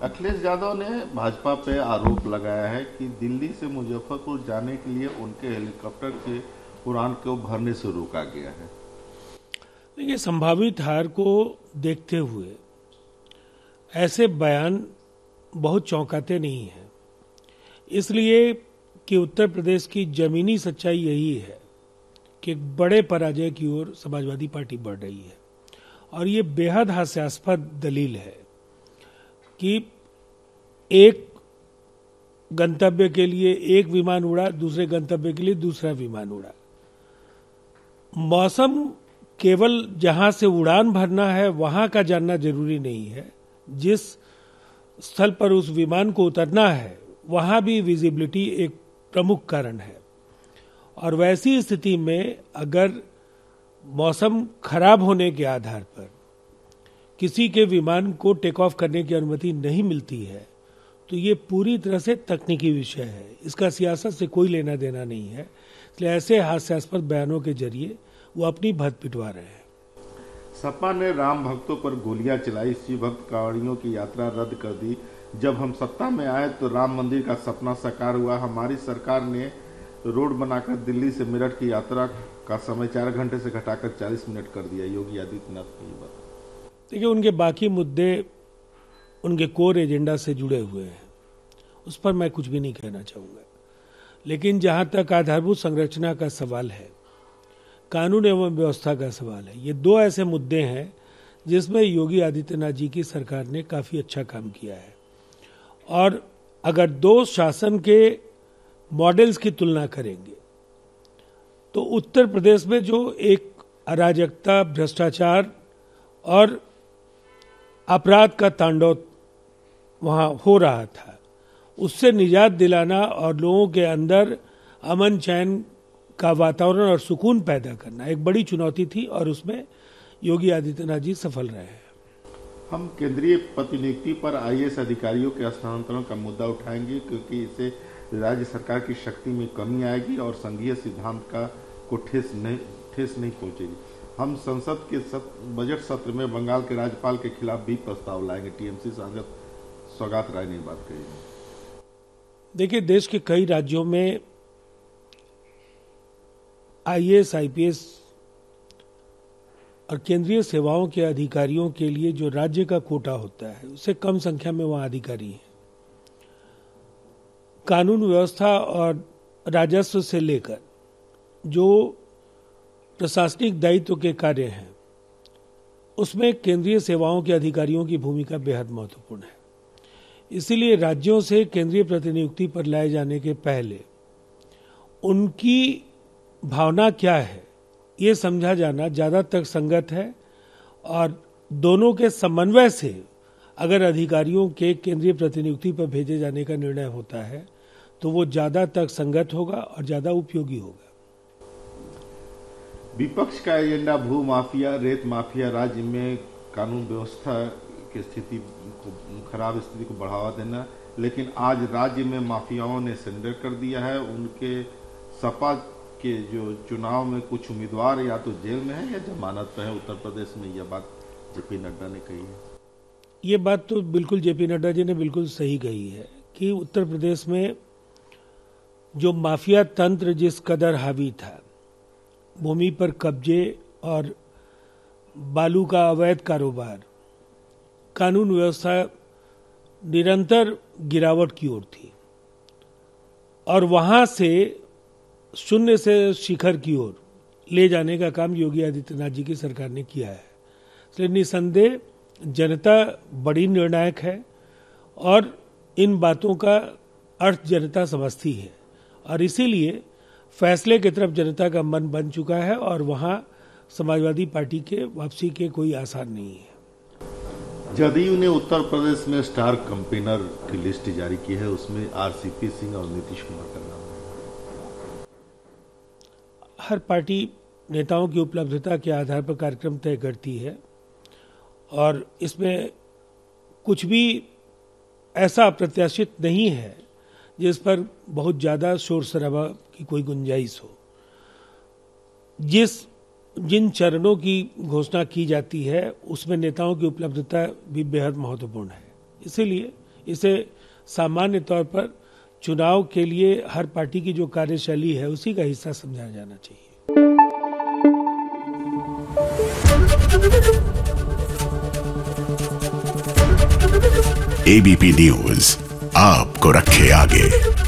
अखिलेश यादव ने भाजपा पे आरोप लगाया है कि दिल्ली से मुजफ्फरपुर जाने के लिए उनके हेलीकॉप्टर के उड़ान को भरने से रोका गया है। देखिए, संभावित हार को देखते हुए ऐसे बयान बहुत चौंकाते नहीं हैं, इसलिए कि उत्तर प्रदेश की जमीनी सच्चाई यही है कि एक बड़े पराजय की ओर समाजवादी पार्टी बढ़ रही है। और ये बेहद हास्यास्पद दलील है कि एक गंतव्य के लिए एक विमान उड़ा, दूसरे गंतव्य के लिए दूसरा विमान उड़ा। मौसम केवल जहां से उड़ान भरना है वहां का जानना जरूरी नहीं है, जिस स्थल पर उस विमान को उतरना है वहां भी विजिबिलिटी एक प्रमुख कारण है। और वैसी स्थिति में अगर मौसम खराब होने के आधार पर किसी के विमान को टेक ऑफ करने की अनुमति नहीं मिलती है तो ये पूरी तरह से तकनीकी विषय है, इसका सियासत से कोई लेना देना नहीं है। इसलिए ऐसे हास्यास्पद बयानों के जरिए वो अपनी भद पिटवा रहे हैं। सपा ने राम भक्तों पर गोलियां चलाई, शिव भक्त कांवड़ियों की यात्रा रद्द कर दी। जब हम सत्ता में आए तो राम मंदिर का सपना साकार हुआ। हमारी सरकार ने रोड बनाकर दिल्ली से मेरठ की यात्रा का समय 4 घंटे से घटाकर 40 मिनट कर दिया। योगी आदित्यनाथ की बात। देखिए, उनके बाकी मुद्दे उनके कोर एजेंडा से जुड़े हुए हैं, उस पर मैं कुछ भी नहीं कहना चाहूंगा। लेकिन जहां तक आधारभूत संरचना का सवाल है, कानून एवं व्यवस्था का सवाल है, ये दो ऐसे मुद्दे हैं जिसमें योगी आदित्यनाथ जी की सरकार ने काफी अच्छा काम किया है। और अगर दो शासन के मॉडल्स की तुलना करेंगे तो उत्तर प्रदेश में जो एक अराजकता, भ्रष्टाचार और अपराध का तांडव वहां हो रहा था, उससे निजात दिलाना और लोगों के अंदर अमन चैन का वातावरण और सुकून पैदा करना एक बड़ी चुनौती थी, और उसमें योगी आदित्यनाथ जी सफल रहे हैं। हम केंद्रीय प्रतिनियुक्ति पर आईएएस अधिकारियों के स्थानांतरण का मुद्दा उठाएंगे, क्योंकि इससे राज्य सरकार की शक्ति में कमी आएगी और संघीय सिद्धांत को ठेस नहीं पहुंचेगी। हम संसद के बजट सत्र में बंगाल के राज्यपाल के खिलाफ भी प्रस्ताव लाएंगे। टीएमसी सांसद सौगात राय ने बात कही। देखिए, देश के कई राज्यों में आईएएस, आईपीएस और केंद्रीय सेवाओं के अधिकारियों के लिए जो राज्य का कोटा होता है, उससे कम संख्या में वहां अधिकारी हैं। कानून व्यवस्था और राजस्व से लेकर जो प्रशासनिक दायित्व के कार्य हैं, उसमें केंद्रीय सेवाओं के अधिकारियों की भूमिका बेहद महत्वपूर्ण है। इसीलिए राज्यों से केंद्रीय प्रतिनियुक्ति पर लाए जाने के पहले उनकी भावना क्या है, ये समझा जाना ज्यादा तक संगत है। और दोनों के समन्वय से अगर अधिकारियों के केंद्रीय प्रतिनियुक्ति पर भेजे जाने का निर्णय होता है तो वो ज्यादा तक संगत होगा और ज्यादा उपयोगी होगा। विपक्ष का एजेंडा भू माफिया, रेत माफिया, राज्य में कानून व्यवस्था की स्थिति को, खराब स्थिति को बढ़ावा देना। लेकिन आज राज्य में माफियाओं ने सरेंडर कर दिया है। उनके सपा के जो चुनाव में कुछ उम्मीदवार या तो जेल में है या जमानत पर है उत्तर प्रदेश में। यह बात जेपी नड्डा ने कही है। ये बात तो बिल्कुल जेपी नड्डा जी ने बिल्कुल सही कही है कि उत्तर प्रदेश में जो माफिया तंत्र जिस कदर हावी था, भूमि पर कब्जे और बालू का अवैध कारोबार, कानून व्यवस्था निरंतर गिरावट की ओर थी। और वहां से शून्य से शिखर की ओर ले जाने का काम योगी आदित्यनाथ जी की सरकार ने किया है। इसलिए निसंदेह जनता बड़ी निर्णायक है और इन बातों का अर्थ जनता समझती है, और इसीलिए फैसले की तरफ जनता का मन बन चुका है और वहां समाजवादी पार्टी के वापसी के कोई आसार नहीं है। जदयू ने उत्तर प्रदेश में स्टार कैंपेनर की लिस्ट जारी की है। उसमें आरसीपी सिंह और नीतीश कुमार का नाम है। हर पार्टी नेताओं की उपलब्धता के आधार पर कार्यक्रम तय करती है और इसमें कुछ भी ऐसा अप्रत्याशित नहीं है जिस पर बहुत ज्यादा शोर शराबा की कोई गुंजाइश हो। जिन चरणों की घोषणा की जाती है उसमें नेताओं की उपलब्धता भी बेहद महत्वपूर्ण है। इसीलिए इसे सामान्य तौर पर चुनाव के लिए हर पार्टी की जो कार्यशैली है उसी का हिस्सा समझा जाना चाहिए। एबीपी न्यूज आपको रखे आगे।